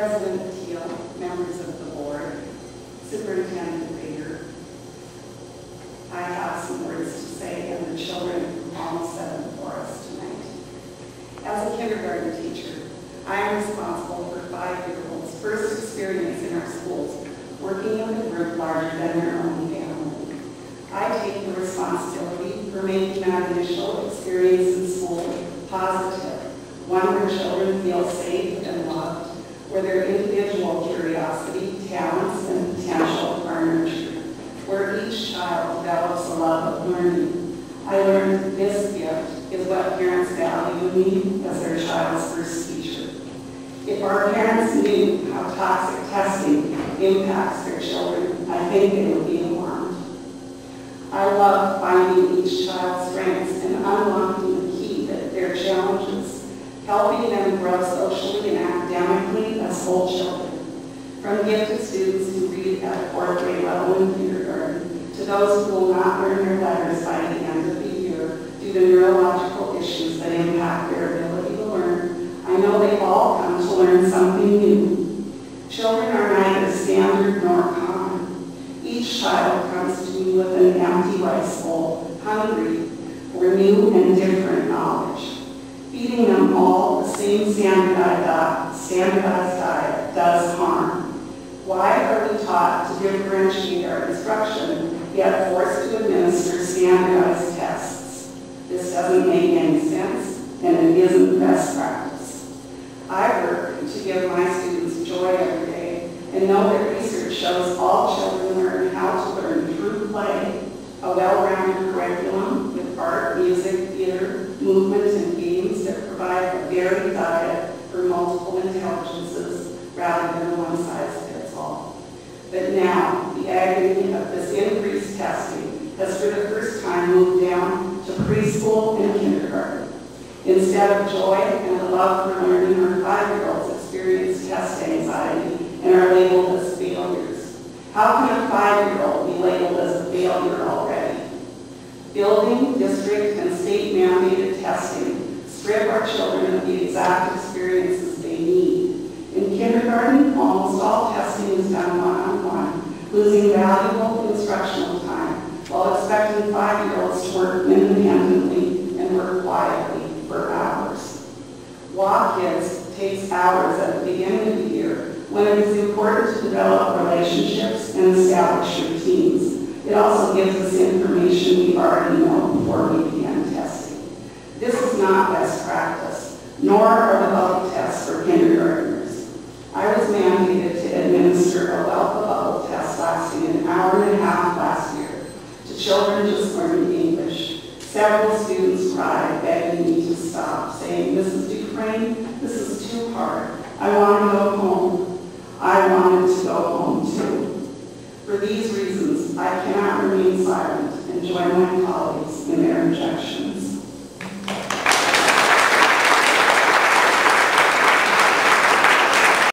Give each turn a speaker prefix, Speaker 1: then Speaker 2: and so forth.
Speaker 1: President Teal, members of the board, Superintendent Rader, I have some words to say, and the children almost said them for us tonight. As a kindergarten teacher, I am responsible for 5-year-olds' first experience in our schools, working in a group larger than their own family. I take the responsibility for making that initial experience in school positive, one where children feel safe and loved, where their individual curiosity, talents, and potential are nurtured, where each child develops a love of learning. I learned this gift is what parents value in me as their child's first teacher. If our parents knew how toxic testing impacts their children, I think they would be alarmed. I love finding each child's strengths and unlocking the key to their challenges, helping them grow socially and academically as whole children. From gifted students who read at 4th grade level in kindergarten to those who will not learn their letters by the end of the year due to neurological issues that impact their ability to learn, I know they all come to learn something new. Children are neither standard nor common. Each child comes to me with an empty rice bowl, hungry for new and different knowledge. Feeding them all the same standardized diet does harm. Why are we taught to differentiate our instruction, yet forced to administer standardized tests? This doesn't make any sense, and it isn't best practice. I work to give my students joy every day, and know that research shows all children learn how to learn through play, a well-rounded curriculum with art, music, theater, movement, and games that provide a varied diet for multiple intelligences rather than a one-size-fits-all. But now, the agony of this increased testing has for the first time moved down to preschool and kindergarten. Instead of joy and a love for learning, our 5-year-olds experience test anxiety and are labeled as failures. How can a 5-year-old be labeled as a failure already? Building, district, and state mandated testing strip our children of the exact experiences they need. In kindergarten, almost all testing is done one-on-one, losing valuable instructional time while expecting 5-year-olds to work independently and work quietly for hours. WA Kids takes hours at the beginning of the year when it is important to develop relationships and establish routines. It also gives us information we already know before we begin testing. This is not best practice, nor are the bubble tests for kindergartners. I was mandated to administer a wealth of bubble tests lasting an hour and a half last year to children just learning English. Several students cried, begging me to stop, saying, "Mrs. Dufresne, this is too hard. I want to go home." I wanted to go home too. For these reasons, I cannot remain silent and join my colleagues in their rejection